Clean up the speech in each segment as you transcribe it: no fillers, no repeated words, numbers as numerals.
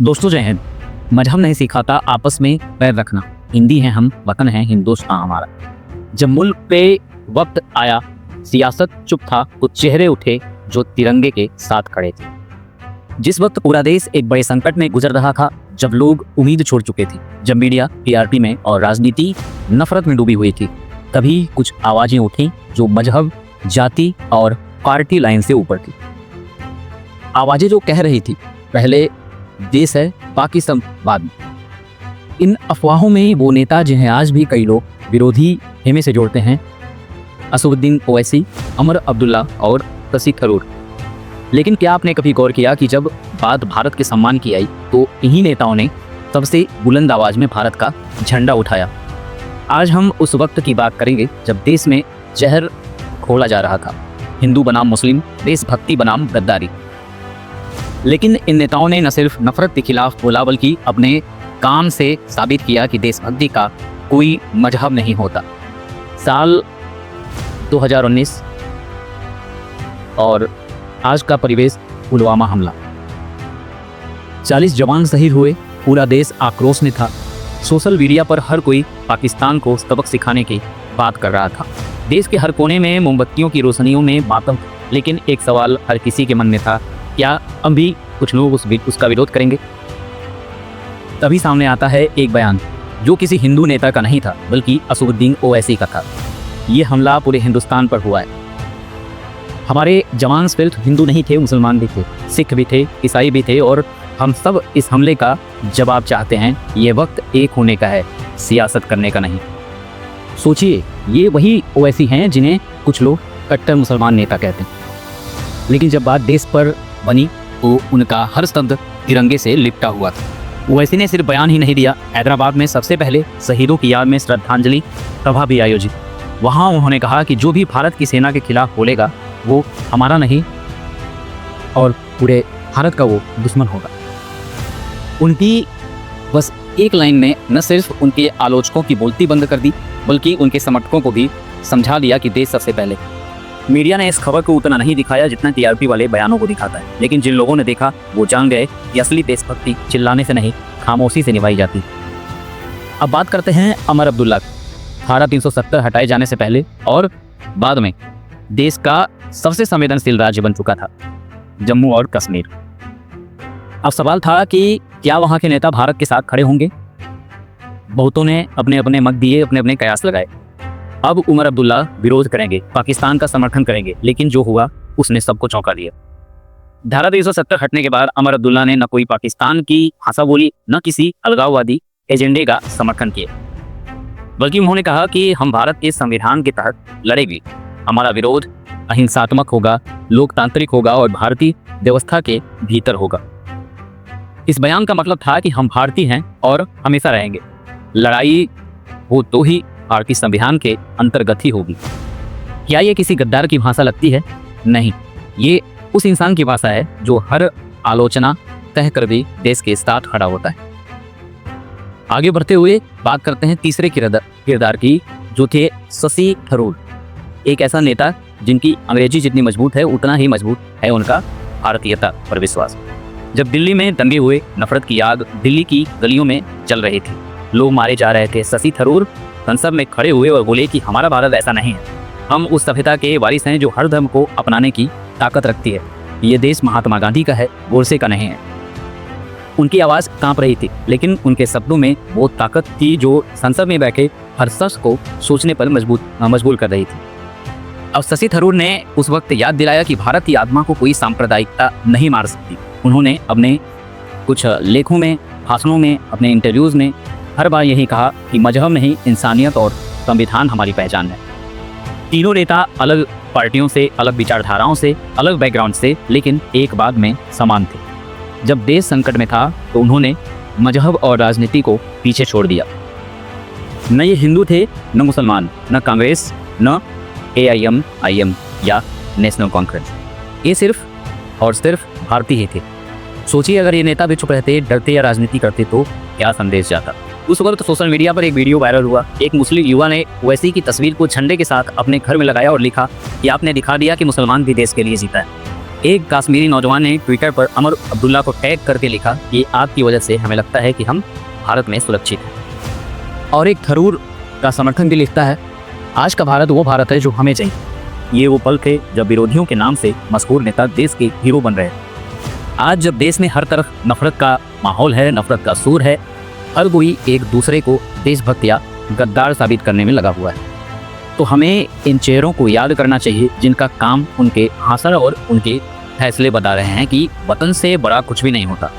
दोस्तों जय हिंद। मजहब नहीं सिखाता आपस में पैर रखना। हिंदी हैं हम, वतन है हिंदुस्तान हमारा। जब मुल्क पे वक्त आया, सियासत चुप था, कुछ चेहरे उठे जो तिरंगे के साथ खड़े थे। जिस वक्त पूरा देश एक बड़े संकट में गुजर रहा था, जब लोग उम्मीद छोड़ चुके थे, जब मीडिया टीआरपी में और राजनीति नफरत में डूबी हुई थी, तभी कुछ आवाजें उठी जो मजहब, जाति और पार्टी लाइन से ऊपर थी। आवाजें जो कह रही थी, पहले देश है बाकी सब बाद में। इन अफवाहों में वो नेता जिन्हें आज भी कई लोग विरोधी हेमे से जोड़ते हैं, असदुद्दीन ओवैसी, अमर अब्दुल्ला और शशि थरूर। लेकिन क्या आपने कभी गौर किया कि जब बात भारत के सम्मान की आई तो इन्हीं नेताओं ने सबसे बुलंद आवाज में भारत का झंडा उठाया। आज हम उस वक्त की बात करेंगे जब देश में जहर घोला जा रहा था, हिंदू बनाम मुस्लिम, देशभक्ति बनाम गद्दारी। लेकिन इन नेताओं ने न सिर्फ नफरत के खिलाफ बोला, बल्कि अपने काम से साबित किया कि देशभक्ति का कोई मजहब नहीं होता। साल 2019 और आज का परिवेश, पुलवामा हमला, 40 जवान शहीद हुए, पूरा देश आक्रोश में था। सोशल मीडिया पर हर कोई पाकिस्तान को सबक सिखाने की बात कर रहा था। देश के हर कोने में मोमबत्तियों की रोशनियों में मातम। लेकिन एक सवाल हर किसी के मन में था, क्या अब भी कुछ लोग उसका विरोध करेंगे? तभी सामने आता है एक बयान जो किसी हिंदू नेता का नहीं था, बल्कि असदुद्दीन ओवैसी का था। ये हमला पूरे हिंदुस्तान पर हुआ है। हमारे जवान सिर्फ हिंदू नहीं थे, मुसलमान भी थे, सिख भी थे, ईसाई भी थे, और हम सब इस हमले का जवाब चाहते हैं। ये वक्त एक होने का है, सियासत करने का नहीं। सोचिए, ये वही ओवैसी हैं जिन्हें कुछ लोग कट्टर मुसलमान नेता कहते हैं। लेकिन जब बात देश पर बनी तो उनका हर शब्द तिरंगे से लिपटा हुआ था। ओवैसी ने सिर्फ बयान ही नहीं दिया, हैदराबाद में सबसे पहले शहीदों की याद में श्रद्धांजलि सभा भी आयोजित। वहाँ उन्होंने कहा कि जो भी भारत की सेना के खिलाफ बोलेगा वो हमारा नहीं और पूरे भारत का वो दुश्मन होगा। उनकी बस एक लाइन ने न सिर्फ उनके आलोचकों की बोलती बंद कर दी, बल्कि उनके समर्थकों को भी समझा दिया कि देश सबसे पहले। मीडिया ने इस खबर को उतना नहीं दिखाया जितना टीआरपी वाले बयानों को दिखाता है, लेकिन जिन लोगों ने देखा वो जान गए कि असली देशभक्ति चिल्लाने से नहीं, खामोशी से निभाई जाती। अब बात करते हैं अमर अब्दुल्ला। धारा 370 हटाए जाने से पहले और बाद में देश का सबसे संवेदनशील राज्य बन चुका था जम्मू और कश्मीर। अब सवाल था कि क्या वहां के नेता भारत के साथ खड़े होंगे? बहुतों ने अपने अपने मत दिए, अपने अपने कयास लगाए। अब उमर अब्दुल्ला विरोध करेंगे, पाकिस्तान का समर्थन करेंगे, लेकिन जो हुआ उसने सबको चौंका दिया। धारा 370 हटने के बाद अमर अब्दुल्ला ने न कोई पाकिस्तान की भाषा बोली, न किसी अलगाववादी एजेंडे का समर्थन किया, बल्कि उन्होंने कहा कि हम भारत के संविधान के तहत लड़ेंगे। हमारा विरोध अहिंसात्मक होगा, लोकतांत्रिक होगा और भारतीय व्यवस्था के भीतर होगा। इस बयान का मतलब था कि हम भारतीय हैं और हमेशा रहेंगे। लड़ाई हो तो ही भारतीय संविधान के अंतर्गत ही होगी। क्या ये किसी गद्दार की भाषा लगती है? नहीं, ये उस इंसान की भाषा है जो हर आलोचना तय कर भी देश के साथ खड़ा होता है। आगे बढ़ते हुए बात करते हैं तीसरे किरदार की, जो थे शशि थरूर। एक ऐसा नेता जिनकी अंग्रेजी जितनी मजबूत है उतना ही मजबूत है उनका भारतीयता पर विश्वास। जब दिल्ली में दंगे हुए, नफरत की आग दिल्ली की गलियों में चल रही थी, लोग मारे जा रहे थे, शशि थरूर संसद में खड़े हुए और बोले कि हमारा भारत ऐसा नहीं है। हम उस सभ्यता के वारिस हैं जो हर धर्म को अपनाने की ताकत रखती है। ये देश महात्मा गांधी का है, गोडसे का नहीं है। उनकी आवाज़ कांप रही थी, लेकिन उनके शब्दों में वो ताकत थी जो संसद में बैठे हर शख्स को सोचने पर मजबूर कर रही थी। अब शशि थरूर ने उस वक्त याद दिलाया कि भारत की आत्मा को कोई सांप्रदायिकता नहीं मार सकती। उन्होंने अपने कुछ लेखों में, भाषणों में, अपने इंटरव्यूज़ में हर बार यही कहा कि मजहब नहीं, इंसानियत और संविधान हमारी पहचान है। तीनों नेता अलग पार्टियों से, अलग विचारधाराओं से, अलग बैकग्राउंड से, लेकिन एक बात में समान थे। जब देश संकट में था तो उन्होंने मजहब और राजनीति को पीछे छोड़ दिया। न ये हिंदू थे, न मुसलमान, न कांग्रेस, न AIM या नेशनल कॉन्फ्रेंस। ये सिर्फ और सिर्फ भारतीय ही थे। सोचिए, अगर ये नेता भी चुप रहते, डरते या राजनीति करते तो क्या संदेश जाता। उस वक्त सोशल मीडिया पर एक वीडियो वायरल हुआ। एक मुस्लिम युवा ने ओवैसी की तस्वीर को झंडे के साथ अपने घर में लगाया और लिखा कि आपने दिखा दिया कि मुसलमान भी देश के लिए जीता है। एक कश्मीरी नौजवान ने ट्विटर पर अमर अब्दुल्ला को टैग करके लिखा कि आपकी वजह से हमें लगता है कि हम भारत में सुरक्षित हैं। और एक थरूर का समर्थन भी लिखता है, आज का भारत वो भारत है जो हमें चाहिए। ये वो पल थे जब विरोधियों के नाम से मशहूर नेता देश के हीरो बन रहे हैं। आज जब देश में हर तरफ नफरत का माहौल है, नफरत का सूर है, हर कोई एक दूसरे को देशभक्त या गद्दार साबित करने में लगा हुआ है, तो हमें इन चेहरों को याद करना चाहिए जिनका काम उनके हासिल और उनके फैसले बता रहे हैं कि वतन से बड़ा कुछ भी नहीं होता।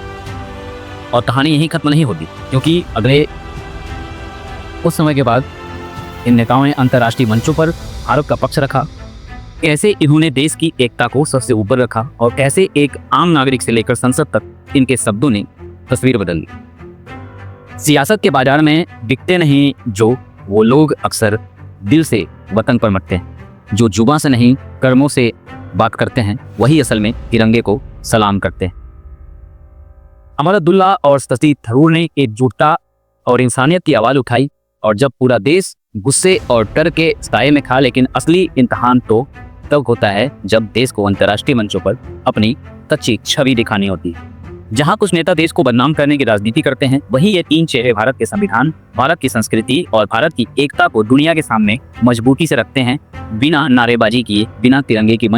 और कहानी यहीं खत्म नहीं होती, क्योंकि अगले कुछ समय के बाद इन नेताओं ने अंतर्राष्ट्रीय मंचों पर भारत का पक्ष रखा। कैसे इन्होंने देश की एकता को सबसे ऊपर रखा और कैसे एक आम नागरिक से लेकर संसद तक इनके शब्दों ने तस्वीर बदल दी। सियासत के बाजार में बिकते नहीं जो वो लोग अक्सर दिल से वतन पर मरते हैं, जो जुबां से नहीं कर्मों से बात करते हैं, वही असल में तिरंगे को सलाम करते हैं। अमर अब्दुल्ला और शशि थरूर ने एकजुटता और इंसानियत की आवाज़ उठाई, और जब पूरा देश गुस्से और डर के साए में था, लेकिन असली इम्तहान तो तब होता है जब देश को अंतर्राष्ट्रीय मंचों पर अपनी सच्ची छवि दिखानी होती है। जहां कुछ नेता देश को बदनाम करने की राजनीति करते हैं, वहीं ये तीन चेहरे भारत के संविधान, भारत की संस्कृति और भारत की एकता को दुनिया के सामने मजबूती से रखते हैं, बिना नारेबाजी किए, बिना तिरंगे को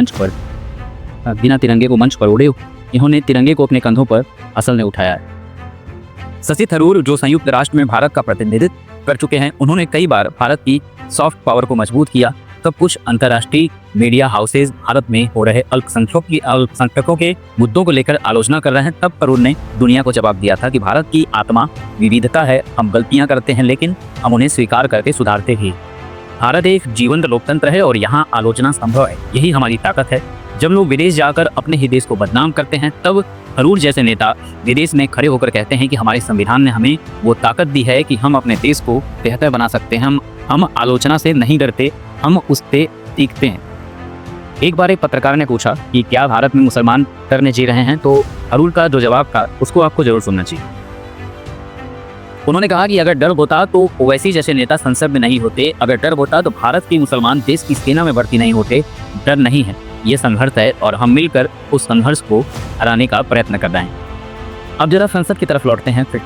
मंच पर उड़े इन्होंने तिरंगे को अपने कंधों पर असल में उठाया है। शशि थरूर जो संयुक्त राष्ट्र में भारत का प्रतिनिधित्व कर चुके हैं, उन्होंने कई बार भारत की सॉफ्ट पावर को मजबूत किया। तब कुछ अंतर्राष्ट्रीय मीडिया हाउसेज भारत में हो रहे अल्पसंख्यकों के मुद्दों को लेकर आलोचना कर रहे हैं, तब थरूर ने दुनिया को जवाब दिया था कि भारत की आत्मा विविधता है, हम गलतियां करते हैं लेकिन हम उन्हें स्वीकार करके सुधारते ही। भारत एक जीवंत लोकतंत्र है और यहाँ आलोचना संभव है, यही हमारी ताकत है। जब लोग विदेश जाकर अपने ही देश को बदनाम करते हैं, तब थरूर जैसे नेता विदेश में खड़े होकर कहते हैं कि हमारे संविधान ने हमें वो ताकत दी है कि हम अपने देश को बेहतर बना सकते हैं। हम आलोचना से नहीं डरते, हम उससे सीखते हैं। एक बार एक पत्रकार ने पूछा कि क्या भारत में मुसलमान करने जी रहे हैं, तो थरूर का जो जवाब था उसको आपको जरूर सुनना चाहिए। उन्होंने कहा कि अगर डर होता तो ओवैसी जैसे नेता संसद में नहीं होते, अगर डर होता तो भारत के मुसलमान देश की सेना में भर्ती नहीं होते। डर नहीं है, ये संघर्ष है और हम मिलकर उस संघर्ष को हराने का प्रयत्न कर रहे हैं। अब जरा संसद की तरफ लौटते हैं। फिर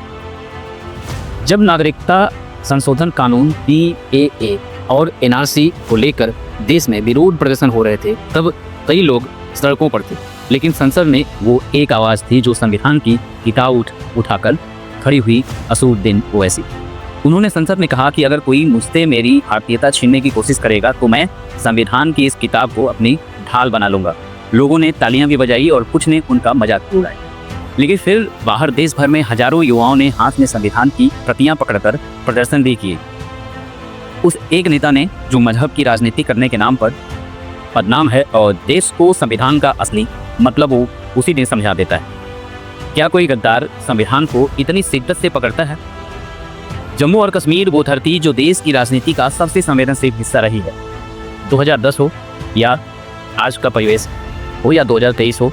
जब नागरिकता संशोधन कानून CAA और NRC को लेकर देश में विरोध प्रदर्शन हो रहे थे, तब कई लोग सड़कों पर थे, लेकिन संसद में वो एक आवाज़ थी जो संविधान की किताब उठाकर खड़ी हुई असदुद्दीन ओवैसी। उन्होंने संसद में कहा कि अगर कोई मुझसे मेरी भारतीयता छीनने की कोशिश करेगा तो मैं संविधान की इस किताब को अपनी ढाल बना लूंगा। लोगों ने तालियां भी बजाई और कुछ ने उनका मजाक उड़ाया, लेकिन फिर बाहर देश भर में हजारों युवाओं ने हाथ में संविधान की प्रतियां पकड़कर प्रदर्शन भी किए। उस एक नेता ने जो मजहब की राजनीति करने के नाम पर बदनाम है और देश को संविधान का असली मतलब वो उसी दिन समझा देता है। क्या कोई गद्दार संविधान को इतनी शिद्दत से पकड़ता है? जम्मू और कश्मीर वो धरती जो देश की राजनीति का सबसे संवेदनशील हिस्सा रही है। 2010 हो या आज का परिवेश हो या 2023 हो,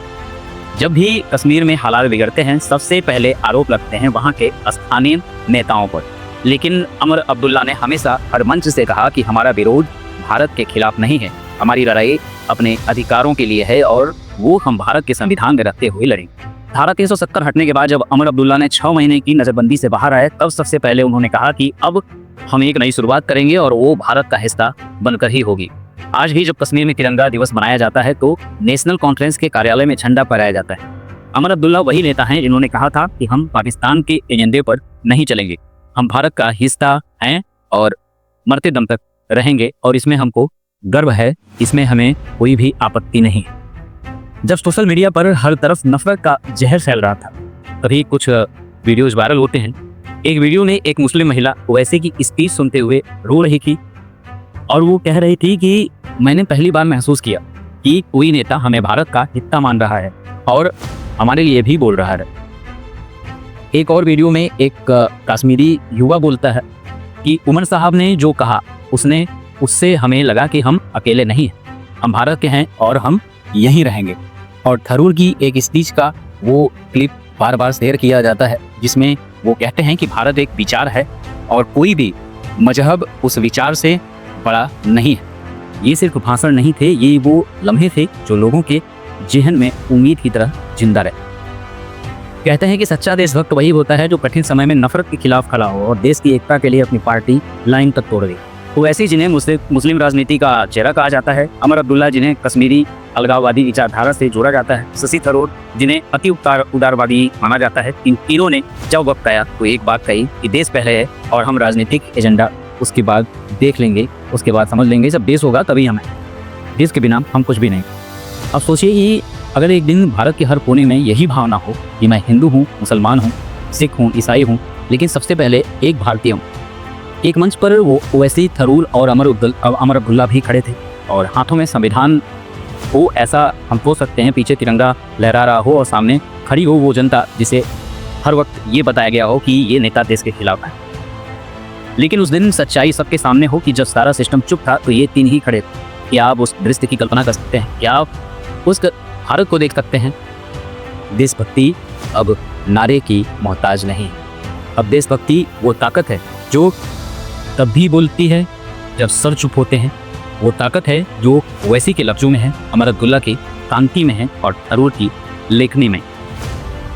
जब भी कश्मीर में हालात बिगड़ते हैं, सबसे पहले आरोप लगते हैं वहाँ के स्थानीय नेताओं पर। लेकिन अमर अब्दुल्ला ने हमेशा हर मंच से कहा कि हमारा विरोध भारत के खिलाफ नहीं है, हमारी लड़ाई अपने अधिकारों के लिए है और वो हम भारत के संविधान में रखते हुए लड़ेंगे। धारा 370 हटने के बाद जब अमर अब्दुल्ला ने 6 महीने की नज़रबंदी से बाहर आए, तब सबसे पहले उन्होंने कहा कि अब हम एक नई शुरुआत करेंगे और वो भारत का हिस्सा बनकर ही होगी। आज भी जब कश्मीर में तिरंगा दिवस मनाया जाता है तो नेशनल कॉन्फ्रेंस के कार्यालय में झंडा फहराया जाता है। अमर अब्दुल्ला वही नेता हैं जिन्होंने कहा था कि हम पाकिस्तान के एजेंडे पर नहीं चलेंगे, हम भारत का हिस्सा हैं और मरते दम तक रहेंगे और इसमें हमको गर्व है, इसमें हमें कोई भी आपत्ति नहीं। जब सोशल मीडिया पर हर तरफ नफरत का जहर फैल रहा था, तभी कुछ वीडियोज वायरल होते हैं। एक वीडियो में एक मुस्लिम महिला ओवैसी की स्पीच सुनते हुए रो रही थी और वो कह रही थी कि मैंने पहली बार महसूस किया कि कोई नेता हमें भारत का हिस्सा मान रहा है और हमारे लिए भी बोल रहा है। एक और वीडियो में एक कश्मीरी युवा बोलता है कि उमर साहब ने जो कहा उससे हमें लगा कि हम अकेले नहीं हैं, हम भारत के हैं और हम यहीं रहेंगे। और थरूर की एक स्पीच का वो क्लिप बार बार शेयर किया जाता है जिसमें वो कहते हैं कि भारत एक विचार है और कोई भी मजहब उस विचार से बड़ा नहीं है। ये सिर्फ भाषण नहीं थे, ये वो लम्हे थे जो लोगों के जेहन में उम्मीद की तरह जिंदा रहे। कहते हैं कि सच्चा देशभक्त वही होता है जो कठिन समय में नफरत के खिलाफ खड़ा हो और देश की एकता के लिए अपनी पार्टी लाइन तक तोड़ दे। तो ऐसी जिन्हें मुस्लिम राजनीति का चेहरा कहा जाता है, अमर अब्दुल्ला जिन्हें कश्मीरी अलगाववादी विचारधारा से जोड़ा जाता है, शशि थरूर जिन्हें अति उदारवादी माना जाता है, इन तीनों ने जब वक्त आया तो एक बात कही कि देश पहले है और हम राजनीतिक एजेंडा उसके बाद देख लेंगे, उसके बाद समझ लेंगे, जब देश होगा तभी हमें, देश के बिना हम कुछ भी नहीं। अब सोचिए कि अगर एक दिन भारत के हर कोने में यही भावना हो कि मैं हिंदू हूँ, मुसलमान हूँ, सिख हूँ, ईसाई हूँ, लेकिन सबसे पहले एक भारतीय हूँ। एक मंच पर वो ओवैसी, थरूर और अमर अब्दुल्ला भी खड़े थे और हाथों में संविधान हो, ऐसा हम सोच सकते हैं, पीछे तिरंगा लहरा रहा हो और सामने खड़ी हो वो जनता जिसे हर वक्त ये बताया गया हो कि ये नेता देश के खिलाफ है। लेकिन उस दिन सच्चाई सबके सामने हो कि जब सारा सिस्टम चुप था तो ये तीन ही खड़े थे। क्या आप उस दृश्य की कल्पना कर सकते हैं? क्या आप उस भारत को देख सकते हैं? देशभक्ति अब नारे की मोहताज नहीं। अब देशभक्ति वो ताकत है जो तब भी बोलती है जब सर चुप होते हैं। वो ताकत है जो ओवैसी के लफ्जों में है, अमर अब्दुल्ला की कांति में है और थरूर की लेखनी में।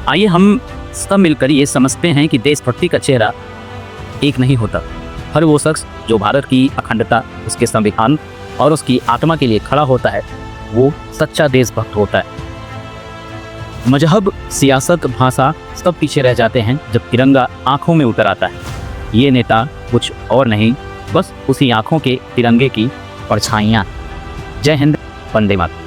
आइए हम सब मिलकर ये समझते हैं कि देशभक्ति का चेहरा एक नहीं होता। हर वो शख्स जो भारत की अखंडता, उसके संविधान और उसकी आत्मा के लिए खड़ा होता है, वो सच्चा देशभक्त होता है। मजहब, सियासत, भाषा सब पीछे रह जाते हैं जब तिरंगा आंखों में उतर आता है। ये नेता कुछ और नहीं, बस उसी आंखों के तिरंगे की परछाइयाँ। जय हिंद, वंदे मातरम।